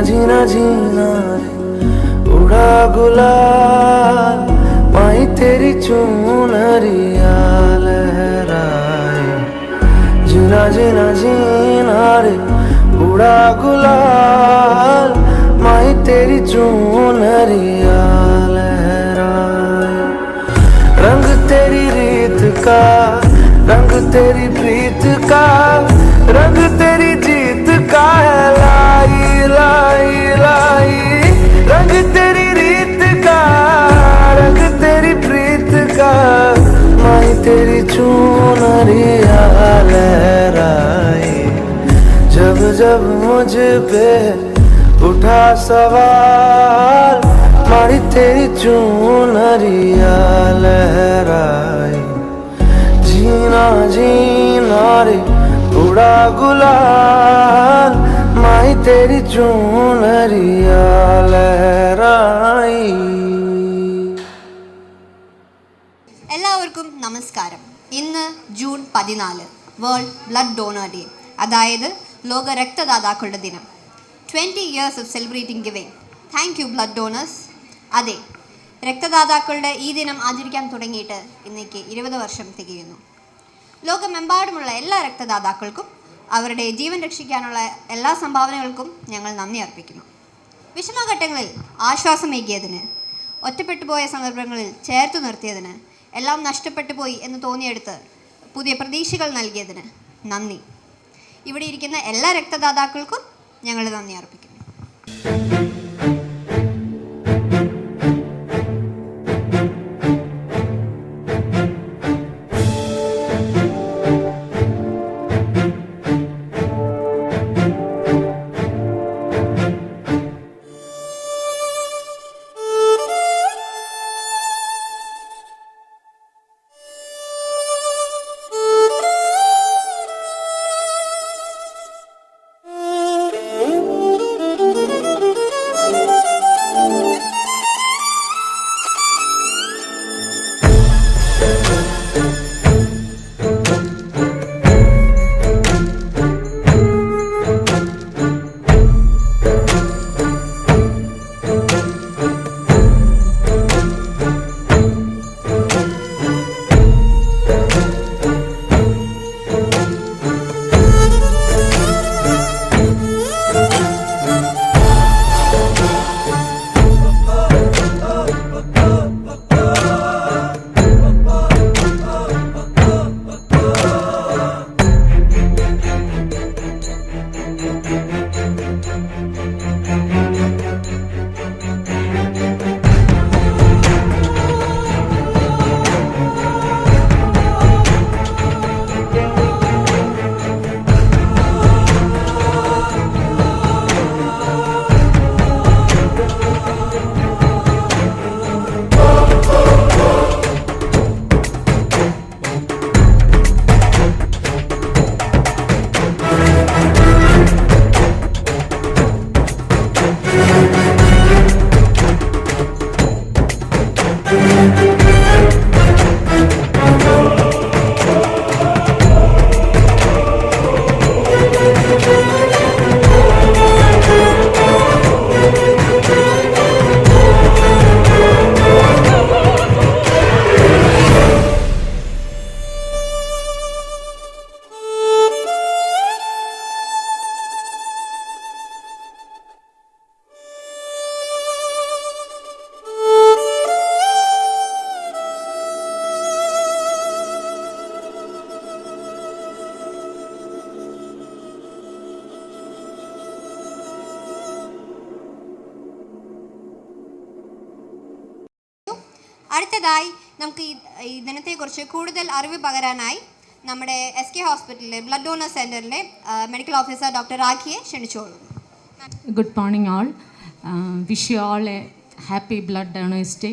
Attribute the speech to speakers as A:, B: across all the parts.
A: जीना जीना रे उड़ा गुलाल माही तेरी चुनरिया लहराए जीना जीना जीना रे उड़ा गुलाल माही तेरी चुनरिया लहराए रंग तेरी रीत का रंग तेरी प्रीत का रंग तेरी जीत का है लाई लाई लाई रंग तेरी रीत का रंग तेरी प्रीत का माही तेरी चुनरिया लहराए जब जब मुझ पे उठा सवाल माही तेरी चुनरिया लहराए जीना जीना रे उड़ा गुलाल माही तेरी चुनरिया लहराई.
B: എല്ലാവർക്കും നമസ്കാരം. ഇന്ന് June 14 world blood donor day, അതായത് ലോക രക്തദാതാക്കളുടെ ദിനം. 20 years of celebrating giving. Thank you blood donors. അതെ, രക്തദാതാക്കളുടെ ഈ ദിനം ആചരിക്കാൻ തുടങ്ങിയിട്ട് ഇന്നേക്ക് 20 വർഷം തികയുന്നു. ലോകമെമ്പാടുമുള്ള എല്ലാ രക്തദാതാക്കൾക്കും അവരുടെ ജീവൻ രക്ഷിക്കാനുള്ള എല്ലാ സംഭാവനകൾക്കും ഞങ്ങൾ നന്ദി അർപ്പിക്കുന്നു. വിഷമഘട്ടങ്ങളിൽ ആശ്വാസമേകിയതിന്, ഒറ്റപ്പെട്ടു പോയ സന്ദർഭങ്ങളിൽ ചേർത്തു നിർത്തിയതിന്, എല്ലാം നഷ്ടപ്പെട്ടു പോയി എന്ന് തോന്നിയെടുത്ത് പുതിയ പ്രതീക്ഷകൾ നൽകിയതിന് നന്ദി. ഇവിടെ ഇരിക്കുന്ന എല്ലാ രക്തദാതാക്കൾക്കും ഞങ്ങൾ നന്ദി അർപ്പിക്കുന്നു. അടുത്തതായി നമുക്ക് ഈ ദിനത്തെക്കുറിച്ച് കൂടുതൽ അറിവ് പകരാനായി നമ്മുടെ SK ഹോസ്പിറ്റലിലെ ബ്ലഡ് ഡോണർ സെൻറ്ററിലെ മെഡിക്കൽ ഓഫീസർ ഡോക്ടർ രാഖിയെ ക്ഷണിച്ചോളൂ.
C: Good morning all. Wish you all a happy blood donors day.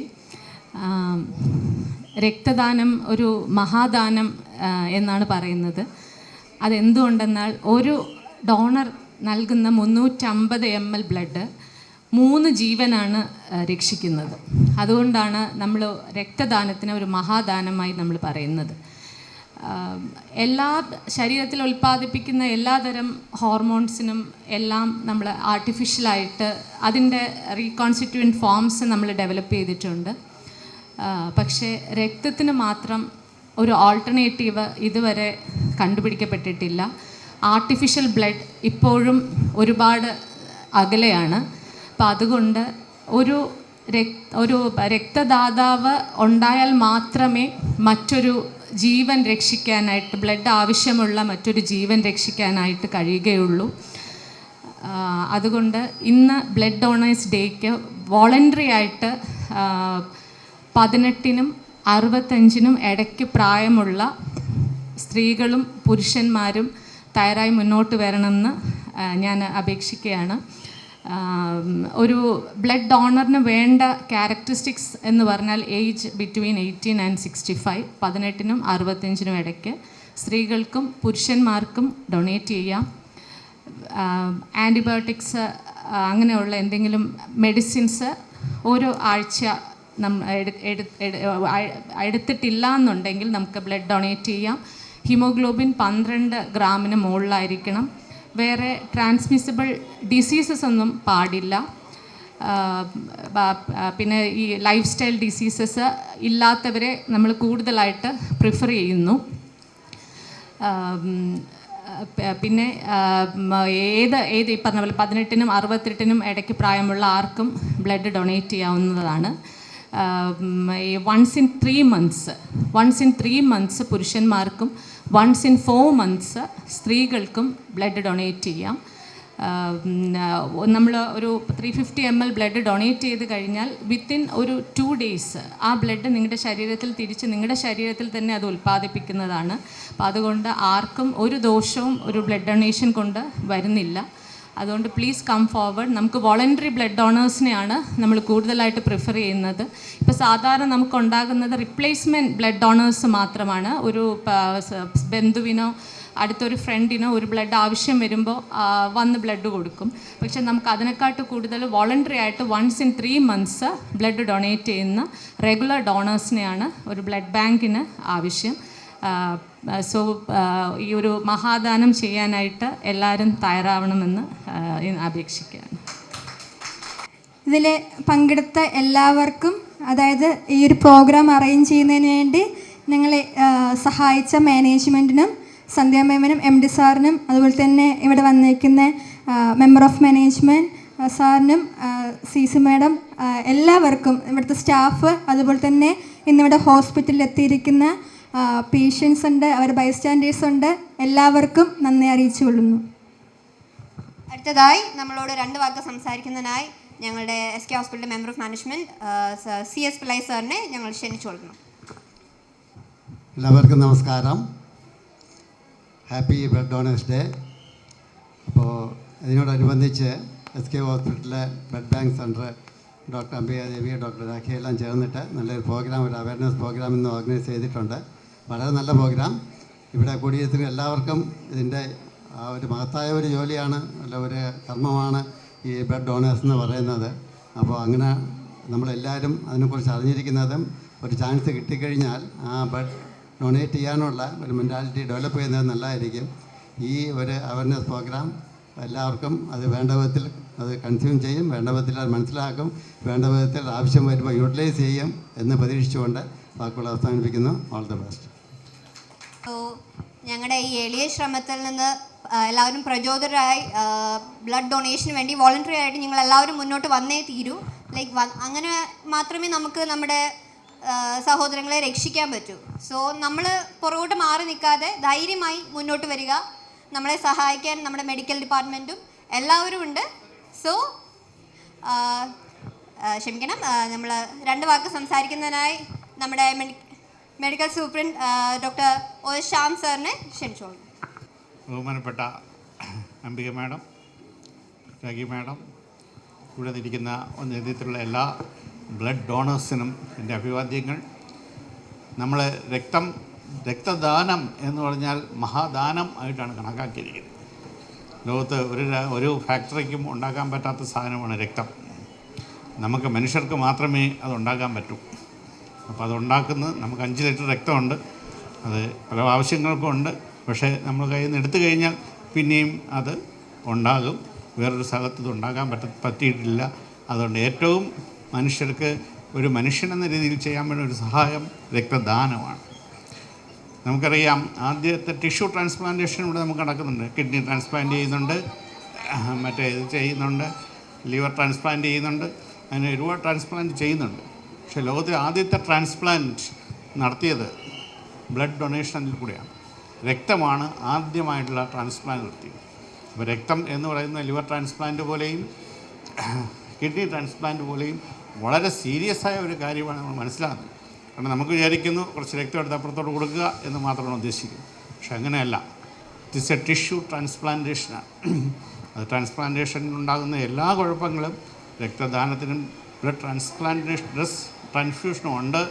C: രക്തദാനം ഒരു മഹാദാനം എന്നാണ് പറയുന്നത്. അതെന്തുകൊണ്ടെന്നാൽ ഒരു ഡോണർ നൽകുന്ന 350 ml ബ്ലഡ് 3 ജീവനാണ് രക്ഷിക്കുന്നത്. അതുകൊണ്ടാണ് നമ്മൾ രക്തദാനത്തിന് ഒരു മഹാദാനമായി നമ്മൾ പറയുന്നത്. എല്ലാ ശരീരത്തിൽ ഉൽപ്പാദിപ്പിക്കുന്ന എല്ലാതരം ഹോർമോൺസിനും എല്ലാം നമ്മൾ ആർട്ടിഫിഷ്യലായിട്ട് അതിൻ്റെ റീകോൺസ്റ്റിറ്റ്യൂവൻറ്റ് ഫോംസ് നമ്മൾ ഡെവലപ്പ് ചെയ്തിട്ടുണ്ട്. പക്ഷേ രക്തത്തിന് മാത്രം ഒരു ഓൾട്ടർനേറ്റീവ് ഇതുവരെ കണ്ടുപിടിക്കപ്പെട്ടിട്ടില്ല. ആർട്ടിഫിഷ്യൽ ബ്ലഡ് ഇപ്പോഴും ഒരുപാട് അകലെയാണ്. അപ്പം അതുകൊണ്ട് ഒരു രക്തദാതാവ് ഉണ്ടായാൽ മാത്രമേ മറ്റൊരു ജീവൻ രക്ഷിക്കാനായിട്ട്, ബ്ലഡ് ആവശ്യമുള്ള മറ്റൊരു ജീവൻ രക്ഷിക്കാനായിട്ട് കഴിയുകയുള്ളൂ. അതുകൊണ്ട് ഇന്ന് ബ്ലഡ് ഡോണേഴ്സ് ഡേക്ക് വോളണ്ടറി ആയിട്ട് 18-നും 65-നും ഇടയ്ക്ക് പ്രായമുള്ള സ്ത്രീകളും പുരുഷന്മാരും തയ്യാറായി മുന്നോട്ട് വരണമെന്ന് ഞാൻ അപേക്ഷിക്കുകയാണ്. ഒരു ബ്ലഡ് ഡോണറിന് വേണ്ട ക്യാരക്ടറിസ്റ്റിക്സ് എന്ന് പറഞ്ഞാൽ ഏജ് ബിറ്റ്വീൻ 18 ആൻഡ് 65, 18-നും 65-നും ഇടയ്ക്ക് സ്ത്രീകൾക്കും പുരുഷന്മാർക്കും ഡൊണേറ്റ് ചെയ്യാം. ആൻറ്റിബയോട്ടിക്സ് അങ്ങനെയുള്ള എന്തെങ്കിലും മെഡിസിൻസ് ഓരോ ആഴ്ച എടുത്തിട്ടില്ല എന്നുണ്ടെങ്കിൽ നമുക്ക് ബ്ലഡ് ഡൊണേറ്റ് ചെയ്യാം. ഹീമോഗ്ലോബിൻ 12 ഗ്രാമിന് മുകളിലായിരിക്കണം. വേറെ ട്രാൻസ്മിസിബിൾ ഡിസീസസ് ഒന്നും പാടില്ല. പിന്നെ ഈ ലൈഫ് സ്റ്റൈൽ ഡിസീസസ് ഇല്ലാത്തവരെ നമ്മൾ കൂടുതലായിട്ട് പ്രിഫർ ചെയ്യുന്നു. പിന്നെ ഏത് ഈ പറഞ്ഞ പോലെ 18-നും 68-നും ഇടയ്ക്ക് പ്രായമുള്ള ആർക്കും ബ്ലഡ് ഡൊണേറ്റ് ചെയ്യാവുന്നതാണ്. വൺസ് ഇൻ 3 months പുരുഷന്മാർക്കും once in 4 months സ്ത്രീകൾക്കും ബ്ലഡ് ഡൊണേറ്റ് ചെയ്യാം. നമ്മൾ ഒരു 350 ml ബ്ലഡ് ഡൊണേറ്റ് ചെയ്ത് കഴിഞ്ഞാൽ വിത്തിൻ ഒരു 2 days ആ ബ്ലഡ് നിങ്ങളുടെ ശരീരത്തിൽ തിരിച്ച് നിങ്ങളുടെ ശരീരത്തിൽ തന്നെ അത് ഉൽപ്പാദിപ്പിക്കുന്നതാണ്. അപ്പം അതുകൊണ്ട് ആർക്കും ഒരു ദോഷവും ഒരു ബ്ലഡ് ഡൊണേഷൻ കൊണ്ട് വരുന്നില്ല. അതുകൊണ്ട് പ്ലീസ് കം ഫോർവേഡ്. നമുക്ക് വോളണ്ടറി ബ്ലഡ് ഡോണേഴ്സിനെയാണ് നമ്മൾ കൂടുതലായിട്ട് പ്രിഫർ ചെയ്യുന്നത്. ഇപ്പോൾ സാധാരണ നമുക്കുണ്ടാകുന്നത് റിപ്ലേസ്മെൻറ്റ് ബ്ലഡ് ഡോണേഴ്സ് മാത്രമാണ്. ഒരു ബന്ധുവിനോ അടുത്തൊരു ഫ്രണ്ടിനോ ഒരു ബ്ലഡ് ആവശ്യം വരുമ്പോൾ വന്ന് ബ്ലഡ് കൊടുക്കും. പക്ഷേ നമുക്ക് അതിനെക്കാട്ട് കൂടുതൽ വോളണ്ടറി ആയിട്ട് once in 3 months blood donate ചെയ്യുന്ന റെഗുലർ ഡോണേഴ്സിനെയാണ് ഒരു ബ്ലഡ് ബാങ്കിന് ആവശ്യം. സോ ഈ ഒരു മഹാദാനം ചെയ്യാനായിട്ട് എല്ലാവരും തയ്യാറാവണമെന്ന് അപേക്ഷിക്കുകയാണ്.
D: ഇതിൽ പങ്കെടുത്ത എല്ലാവർക്കും, അതായത് ഈ ഒരു പ്രോഗ്രാം അറേഞ്ച് ചെയ്യുന്നതിന് വേണ്ടി ഞങ്ങളെ സഹായിച്ച മാനേജ്മെൻറ്റിനും സന്ധ്യ മേമനും MD സാറിനും അതുപോലെ തന്നെ ഇവിടെ വന്നിരിക്കുന്ന മെമ്പർ ഓഫ് മാനേജ്മെൻറ്റ് സാറിനും CC മാഡം എല്ലാവർക്കും, ഇവിടുത്തെ സ്റ്റാഫ്, അതുപോലെ തന്നെ ഇന്നിവിടെ ഹോസ്പിറ്റലിൽ എത്തിയിരിക്കുന്ന പേഷ്യൻസ് ഉണ്ട്, അവർ ബൈസ്റ്റാൻഡേഴ്സ് ഉണ്ട്, എല്ലാവർക്കും നന്ദി അറിയിച്ചു കൊള്ളുന്നു.
B: അടുത്തതായി നമ്മളോട് 2 വാക്ക് സംസാരിക്കുന്നതിനായി ഞങ്ങളുടെ SK hospital member of management CS Pillai സാറിനെ ഞങ്ങൾ ക്ഷണിച്ചുകൊള്ളുന്നു.
E: എല്ലാവർക്കും നമസ്കാരം. Happy blood donors day. അപ്പോൾ ഇതിനോടനുബന്ധിച്ച് SK ഹോസ്പിറ്റലിലെ blood bank center doctor Ambika Devi, doctor Rakhi എല്ലാം ചേർന്നിട്ട് നല്ലൊരു പ്രോഗ്രാം, ഒരു അവയർനെസ് പ്രോഗ്രാം ഇന്ന് ഓർഗനൈസ് ചെയ്തിട്ടുണ്ട്. വളരെ നല്ല പ്രോഗ്രാം. ഇവിടെ കൂടിയെത്തുന്ന എല്ലാവർക്കും ഇതിൻ്റെ ഒരു മഹത്തായ ഒരു ജോലിയാണ്, അല്ല ഒരു കർമ്മമാണ് ഈ ബ്ലഡ് ഡോണേഴ്സ് എന്ന് പറയുന്നത്. അപ്പോൾ അങ്ങനെ നമ്മളെല്ലാവരും അതിനെക്കുറിച്ച് അറിഞ്ഞിരിക്കുന്നതും ഒരു ചാൻസ് കിട്ടിക്കഴിഞ്ഞാൽ ആ ബ്ലഡ് ഡൊണേറ്റ് ചെയ്യാനുള്ള ഒരു മെൻറ്റാലിറ്റി ഡെവലപ്പ് ചെയ്യുന്നത് നല്ലതായിരിക്കും. ഈ ഒരു അവയർനെസ് പ്രോഗ്രാം എല്ലാവർക്കും അത് വേണ്ട വിധത്തിൽ അത് കൺസ്യൂം ചെയ്യും, വേണ്ട വിധത്തിൽ അത് മനസ്സിലാക്കും, വേണ്ട വിധത്തിൽ ആവശ്യം വരുമ്പോൾ യൂട്ടിലൈസ് ചെയ്യും എന്ന് പ്രതീക്ഷിച്ചുകൊണ്ട് വാക്കുകൾ അവസാനിപ്പിക്കുന്നു. All the best.
B: ഞങ്ങളുടെ ഈ എളിയ ശ്രമത്തിൽ നിന്ന് എല്ലാവരും പ്രചോദനരായി ബ്ലഡ് ഡൊണേഷന് വേണ്ടി വോളണ്ടറി ആയിട്ട് നിങ്ങൾ എല്ലാവരും മുന്നോട്ട് വന്നേ തീരൂ. അങ്ങനെ മാത്രമേ നമുക്ക് നമ്മുടെ സഹോദരങ്ങളെ രക്ഷിക്കാൻ പറ്റൂ. സോ നമ്മൾ പുറകോട്ട് മാറി നിൽക്കാതെ ധൈര്യമായി മുന്നോട്ട് വരിക. നമ്മളെ സഹായിക്കാൻ നമ്മുടെ മെഡിക്കൽ ഡിപ്പാർട്ട്മെൻറ്റും എല്ലാവരും ഉണ്ട്. സോ ക്ഷമിക്കണം, നമ്മൾ 2 വാക്ക് സംസാരിക്കുന്നതിനായി നമ്മുടെ medical superintendent doctor OS Shyam സാറിനെ ക്ഷണിച്ചോളൂ.
F: ബഹുമാനപ്പെട്ട അംബിക മാഡം, രാഖി മാഡം, ഇവിടെ ഇരിക്കുന്ന നേതൃത്വത്തിലുള്ള എല്ലാ ബ്ലഡ് ഡോണേഴ്സിനും എൻ്റെ അഭിവാദ്യങ്ങൾ. നമ്മൾ രക്തദാനം എന്ന് പറഞ്ഞാൽ മഹാദാനം ആയിട്ടാണ് കണക്കാക്കിയിരിക്കുന്നത്. ലോകത്ത് ഒരു ഫാക്ടറിക്കും ഉണ്ടാക്കാൻ പറ്റാത്ത സാധനമാണ് രക്തം. നമുക്ക് മനുഷ്യർക്ക് മാത്രമേ അത് ഉണ്ടാക്കാൻ പറ്റൂ. അപ്പോൾ അതുണ്ടാക്കുന്നത് നമുക്ക് 5 ലിറ്റർ രക്തമുണ്ട്. അത് പല ആവശ്യങ്ങൾക്കും ഉണ്ട്. പക്ഷേ നമ്മൾ കയ്യിൽ നിന്ന് എടുത്തു കഴിഞ്ഞാൽ പിന്നെയും അത് ഉണ്ടാകും. വേറൊരു സ്ഥലത്ത് ഇത് ഉണ്ടാകാൻ പറ്റിയിട്ടില്ല. അതുകൊണ്ട് ഏറ്റവും മനുഷ്യർക്ക് ഒരു മനുഷ്യനെന്ന രീതിയിൽ ചെയ്യാൻ പറ്റുന്ന ഒരു സഹായം രക്തദാനമാണ്. നമുക്കറിയാം, ആദ്യത്തെ ടിഷ്യൂ ട്രാൻസ്പ്ലാന്റേഷൻ ഇവിടെ നമുക്ക് നടക്കുന്നുണ്ട്. കിഡ്നി ട്രാൻസ്പ്ലാന്റ് ചെയ്യുന്നുണ്ട്, മറ്റേ ഇത് ചെയ്യുന്നുണ്ട്, ലിവർ ട്രാൻസ്പ്ലാന്റ് ചെയ്യുന്നുണ്ട്, അങ്ങനെ ഒരുപാട് ട്രാൻസ്പ്ലാന്റ് ചെയ്യുന്നുണ്ട്. പക്ഷേ ലോകത്തിലെ ആദ്യത്തെ ട്രാൻസ്പ്ലാന്റ് നടത്തിയത് ബ്ലഡ് ഡൊണേഷനിൽ കൂടെയാണ്. രക്തമാണ് ആദ്യമായിട്ടുള്ള ട്രാൻസ്പ്ലാന്റ് നടത്തിയത്. അപ്പോൾ രക്തം എന്ന് പറയുന്ന ലിവർ ട്രാൻസ്പ്ലാന്റ് പോലെയും കിഡ്നി ട്രാൻസ്പ്ലാന്റ് പോലെയും വളരെ സീരിയസ് ആയ ഒരു കാര്യമാണ് നമ്മൾ മനസ്സിലാക്കുന്നത്. കാരണം നമുക്ക് വിചാരിക്കുന്നു കുറച്ച് രക്തം എടുത്ത് അപ്പുറത്തോട്ട് കൊടുക്കുക എന്ന് മാത്രമാണ് ഉദ്ദേശിക്കുന്നത്. പക്ഷെ അങ്ങനെയല്ല. ഇറ്റ് ഈസ് എ ടിഷ്യൂ ട്രാൻസ്പ്ലാന്റേഷനാണ്. അത് ട്രാൻസ്പ്ലാന്റേഷനുണ്ടാകുന്ന എല്ലാ കുഴപ്പങ്ങളും രക്തദാനത്തിനും ബ്ലഡ് ട്രാൻസ്ഫ്യൂഷനും ഉണ്ട്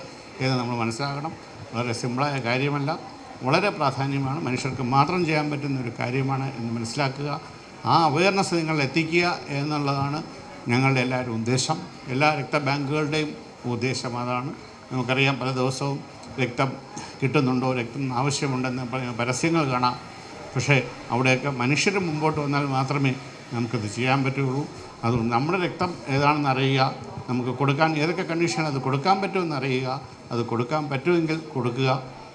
F: എന്ന് നമ്മൾ മനസ്സിലാക്കണം. വളരെ സിമ്പിളായ കാര്യമല്ല, വളരെ പ്രാധാന്യമാണ്, മനുഷ്യർക്ക് മാത്രം ചെയ്യാൻ പറ്റുന്ന ഒരു കാര്യമാണ് എന്ന് മനസ്സിലാക്കുക. ആ അവയർനെസ് നിങ്ങൾ എത്തിക്കുക എന്നുള്ളതാണ് ഞങ്ങളുടെ എല്ലാവരും ഉദ്ദേശം. എല്ലാ രക്തബാങ്കുകളുടെയും ഉദ്ദേശം അതാണ്. നമുക്കറിയാം, പല ദിവസവും രക്തം കിട്ടുന്നുണ്ടോ, രക്തം ആവശ്യമുണ്ടെന്ന് പരസ്യങ്ങൾ കാണാം. പക്ഷേ അവിടെയൊക്കെ മനുഷ്യർ മുമ്പോട്ട് വന്നാൽ മാത്രമേ നമുക്കത് ചെയ്യാൻ പറ്റുള്ളൂ. അതുകൊണ്ട് നമ്മുടെ രക്തം ഏതാണെന്ന് അറിയുക, നമുക്ക് കൊടുക്കാൻ ഏതൊക്കെ കണ്ടീഷനാണ് അത് കൊടുക്കാൻ പറ്റുമെന്ന് അറിയുക, അത് കൊടുക്കാൻ പറ്റുമെങ്കിൽ കൊടുക്കുക.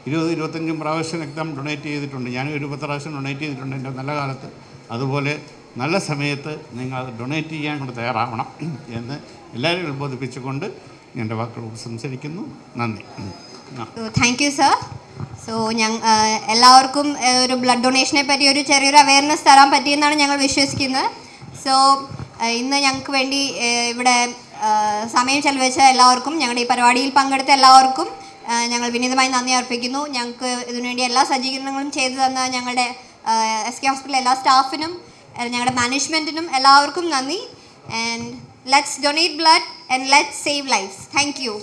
F: 20-25 പ്രാവശ്യം രക്തം ഡൊണേറ്റ് ചെയ്തിട്ടുണ്ട്. ഞാനും ഒരു 10 പ്രാവശ്യം ഡൊണേറ്റ് ചെയ്തിട്ടുണ്ട് എൻ്റെ നല്ല കാലത്ത്. അതുപോലെ നല്ല സമയത്ത് നിങ്ങൾ അത് ഡൊണേറ്റ് ചെയ്യാൻ കൊണ്ട് തയ്യാറാവണം എന്ന് എല്ലാവരും ഉത്ബോധിപ്പിച്ചുകൊണ്ട് എൻ്റെ വാക്കുകൾ സംസാരിക്കുന്നു. നന്ദി.
B: Thank you sir. സോ എല്ലാവർക്കും ഒരു ബ്ലഡ് ഡൊണേഷനെ പറ്റി ഒരു ചെറിയൊരു അവയർനെസ് തരാൻ പറ്റിയെന്നാണ് ഞങ്ങൾ വിശ്വസിക്കുന്നത്. സോ ഇന്ന് ഞങ്ങൾക്ക് വേണ്ടി ഇവിടെ സമയം ചെലവഴിച്ച എല്ലാവർക്കും, ഞങ്ങളുടെ ഈ പരിപാടിയിൽ പങ്കെടുത്ത എല്ലാവർക്കും ഞങ്ങൾ വിനീതമായി നന്ദി അർപ്പിക്കുന്നു. ഞങ്ങൾക്ക് ഇതിനുവേണ്ടി എല്ലാ സജ്ജീകരണങ്ങളും ചെയ്തു തന്ന ഞങ്ങളുടെ SK ഹോസ്പിറ്റൽ എല്ലാ സ്റ്റാഫിനും ഞങ്ങളുടെ മാനേജ്മെൻറ്റിനും എല്ലാവർക്കും നന്ദി. And let's donate blood and let's save lives. Thank U.